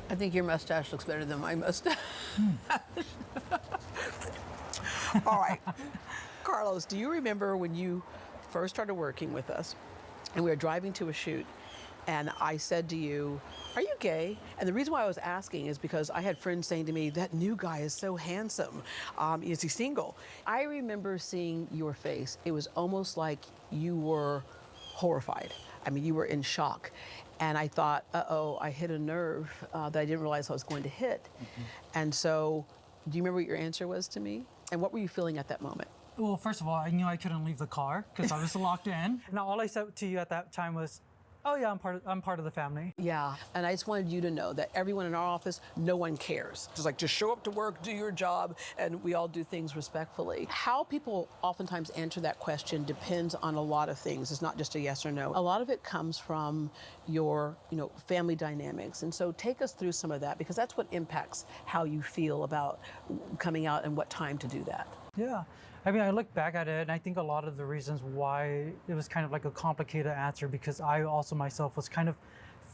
I think your mustache looks better than my mustache. All right. Carlos, do you remember when you first started working with us and we were driving to a shoot and I said to you, "Are you gay?" And the reason why I was asking is because I had friends saying to me, "That new guy is so handsome. Is he single?" I remember seeing your face. It was almost like you were horrified. I mean, you were in shock. And I thought, uh-oh, I hit a nerve that I didn't realize I was going to hit. And so, do you remember what your answer was to me? And what were you feeling at that moment? Well, first of all, I knew I couldn't leave the car because I was locked in. Now, all I said to you at that time was, "Oh yeah, I'm part of the family." Yeah, and I just wanted you to know that everyone in our office, no one cares. Just show up to work, do your job, and we all do things respectfully. How people oftentimes answer that question depends on a lot of things. It's not just a yes or no. A lot of it comes from your, family dynamics. And so take us through some of that because that's what impacts how you feel about coming out and what time to do that. Yeah. I mean, I look back at it and I think a lot of the reasons why it was kind of like a complicated answer because I also myself was kind of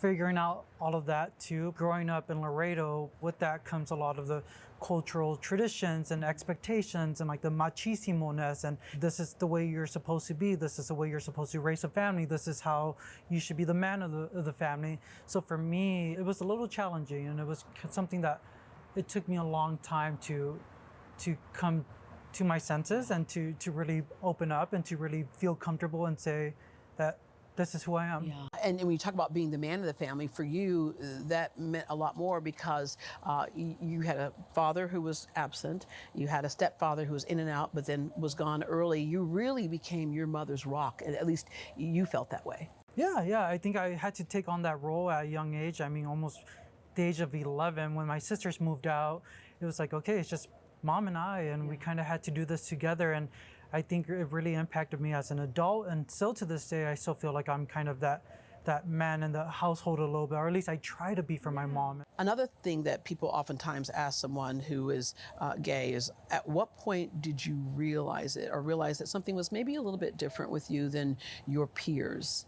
figuring out all of that too. Growing up in Laredo, with that comes a lot of the cultural traditions and expectations and like the machismo-ness and this is the way you're supposed to be. This is the way you're supposed to raise a family. This is how you should be the man of the family. So for me, it was a little challenging and it was something that it took me a long time to come to my senses and to really open up and to really feel comfortable and say that this is who I am. Yeah. And when you talk about being the man of the family, for you, that meant a lot more because you had a father who was absent, you had a stepfather who was in and out, but then was gone early. You really became your mother's rock, and at least you felt that way. Yeah. I think I had to take on that role at a young age. I mean, almost the age of 11, when my sisters moved out, it was like, okay, it's just Mom and I, and we kind of had to do this together. And I think it really impacted me as an adult. And still to this day, I still feel like I'm kind of that man in the household a little bit, or at least I try to be for my mom. Another thing that people oftentimes ask someone who is gay is, at what point did you realize it or realize that something was maybe a little bit different with you than your peers?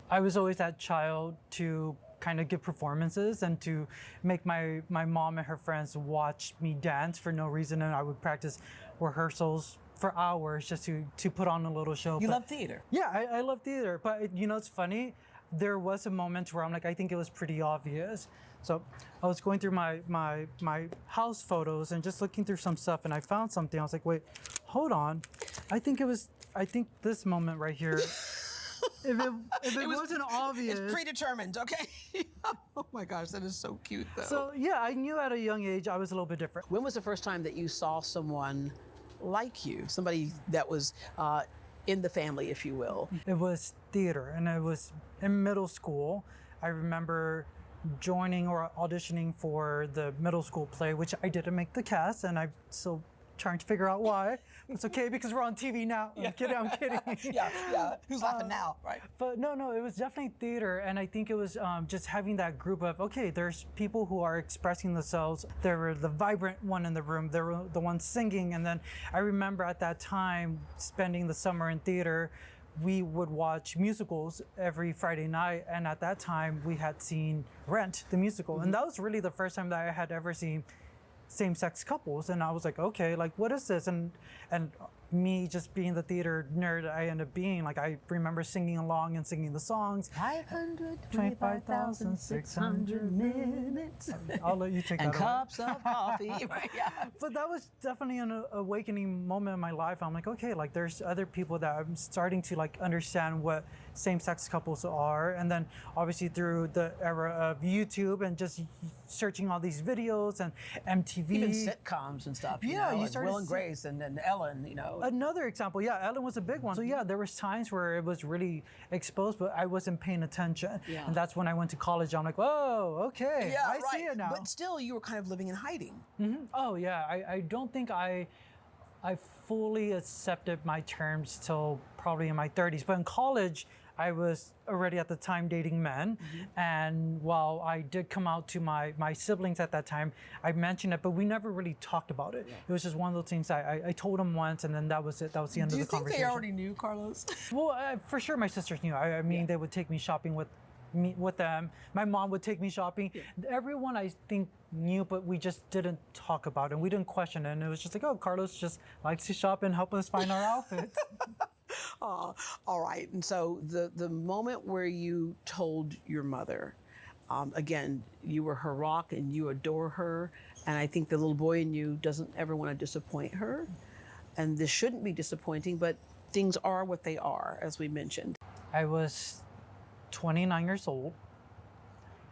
I was always that child to kind of give performances and to make my mom and her friends watch me dance for no reason, and I would practice rehearsals for hours just to put on a little show. You love theater. Yeah, I love theater, but it's funny. There was a moment where I'm like, I think it was pretty obvious. So I was going through my house photos and just looking through some stuff, and I found something. I was like, wait, hold on. I think this moment right here. If it wasn't obvious. It's predetermined, okay? Oh my gosh, that is so cute though. So yeah, I knew at a young age I was a little bit different. When was the first time that you saw someone like you? Somebody that was in the family, if you will? It was theater, and it was in middle school. I remember joining or auditioning for the middle school play, which I didn't make the cast, and I'm still trying to figure out why. It's okay because we're on TV now. I'm kidding. Yeah. Who's laughing now, right? But no, it was definitely theater, and I think it was just having that group of, okay, there's people who are expressing themselves. They were the vibrant one in the room. They were the ones singing, and then I remember at that time spending the summer in theater. We would watch musicals every Friday night, and at that time we had seen Rent, the musical, and that was really the first time that I had ever seen same-sex couples, and I was like, okay, like what is this? And me just being the theater nerd I ended up being, like I remember singing along and singing the songs. 525,600 minutes. I'll let you take that. And cups of coffee. Right, yeah. But that was definitely an awakening moment in my life. I'm like, okay, like there's other people that I'm starting to like understand what same-sex couples are. And then obviously through the era of YouTube and just searching all these videos and MTV. Even sitcoms and stuff. Yeah, you like started Will and Grace and then Ellen, Another example, yeah, Ellen was a big one. So yeah, there was times where it was really exposed, but I wasn't paying attention. Yeah. And that's when I went to college. I'm like, whoa, okay, yeah, I see it now. But still, you were kind of living in hiding. Mm-hmm. Oh yeah, I don't think I fully accepted my terms till probably in my 30s. But in college, I was already at the time dating men. And while I did come out to my siblings at that time, I mentioned it, but we never really talked about it. Yeah. It was just one of those things I told them once, and then that was it. That was the end of the conversation. Do you think they already knew, Carlos? Well, for sure my sisters knew. I mean, they would take me shopping with meet with them. My mom would take me shopping. Everyone I think knew, but we just didn't talk about it. And we didn't question it. And it was just like, oh, Carlos just likes to shop and help us find our outfits. All right. And so the moment where you told your mother, again, you were her rock and you adore her. And I think the little boy in you doesn't ever want to disappoint her. And this shouldn't be disappointing, but things are what they are, as we mentioned. I was 29 years old.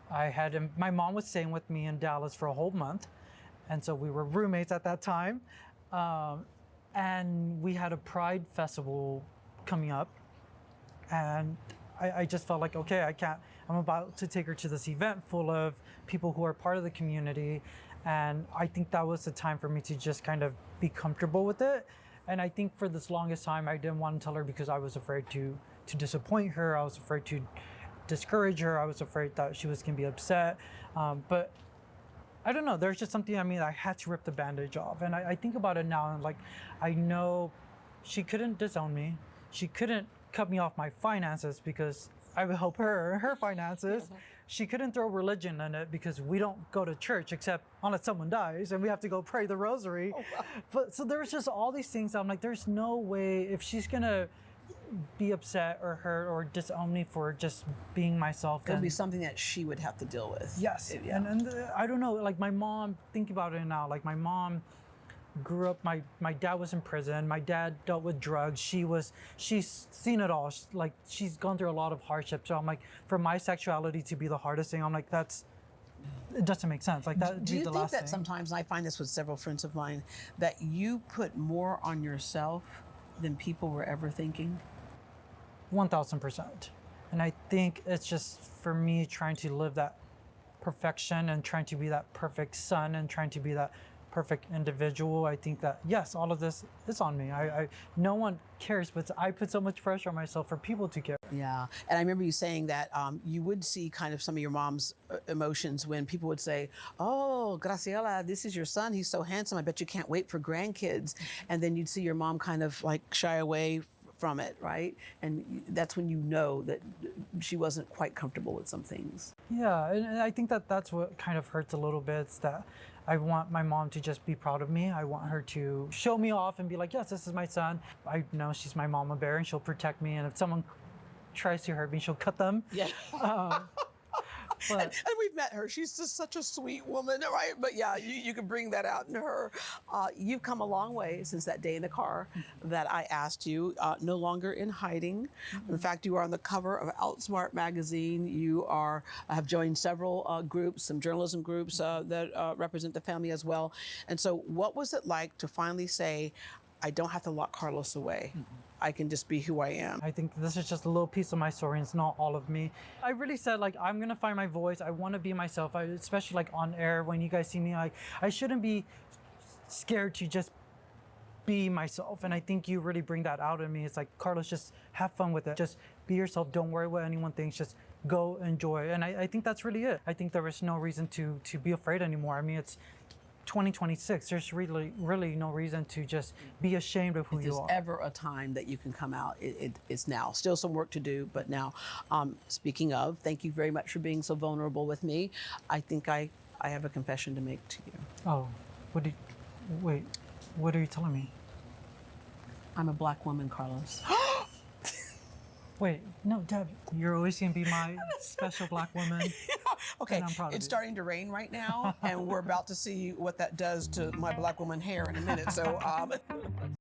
My mom was staying with me in Dallas for a whole month. And so we were roommates at that time. And we had a Pride festival coming up. And I just felt like, okay, I'm about to take her to this event full of people who are part of the community. And I think that was the time for me to just kind of be comfortable with it. And I think for this longest time, I didn't want to tell her because I was afraid to disappoint her. I was afraid to discourage her. I was afraid that she was going to be upset. But I don't know. There's just something, I had to rip the bandage off. And I think about it now and I know she couldn't disown me. She couldn't cut me off my finances because I would help her finances. She couldn't throw religion in it because we don't go to church except unless someone dies and we have to go pray the rosary. Oh, wow. But so there's just all these things. I'm like, there's no way if she's gonna be upset or hurt or disown me for just being myself. It'll be something that she would have to deal with. Yes. And I don't know, like my mom, think about it now, like my mom grew up, my dad was in prison, my dad dealt with drugs, she's seen it all, she's gone through a lot of hardship. So I'm like, for my sexuality to be the hardest thing, I'm like, it doesn't make sense. Like that would be the last thing. Do you think that sometimes, and I find this with several friends of mine, that you put more on yourself than people were ever thinking? 1000%. And I think it's just for me trying to live that perfection and trying to be that perfect son and trying to be that perfect individual. I think that yes, all of this is on me. No one cares, but I put so much pressure on myself for people to care. Yeah, and I remember you saying that you would see kind of some of your mom's emotions when people would say, "Oh, Graciela, this is your son. He's so handsome. I bet you can't wait for grandkids." And then you'd see your mom kind of like shy away from it, right? And that's when you know that she wasn't quite comfortable with some things. Yeah, and I think that that's what kind of hurts a little bit. It's that I want my mom to just be proud of me. I want her to show me off and be like, yes, this is my son. I know she's my mama bear and she'll protect me. And if someone tries to hurt me, she'll cut them. Yeah. And we've met her. She's just such a sweet woman, right? But yeah, you can bring that out in her. You've come a long way since that day in the car that I asked you, no longer in hiding. In fact, you are on the cover of Outsmart magazine. You have joined several groups, some journalism groups that represent the family as well. And so what was it like to finally say, I don't have to lock Carlos away? I can just be who I am. I think this is just a little piece of my story and it's not all of me. I really said I'm going to find my voice. I want to be myself, especially on air when you guys see me. I shouldn't be scared to just be myself. And I think you really bring that out in me. It's like, Carlos, just have fun with it. Just be yourself. Don't worry what anyone thinks. Just go enjoy. And I think that's really it. I think there is no reason to be afraid anymore. It's 2026. There's really no reason to just be ashamed of who you are. If there's ever a time that you can come out, it's now. Still some work to do, but now. Speaking of, thank you very much for being so vulnerable with me. I think I have a confession to make to you. Oh, wait, what are you telling me? I'm a black woman, Carlos. Wait, no, Deb, you're always going to be my special black woman. Okay, it's starting to rain right now, and we're about to see what that does to my black woman hair in a minute. So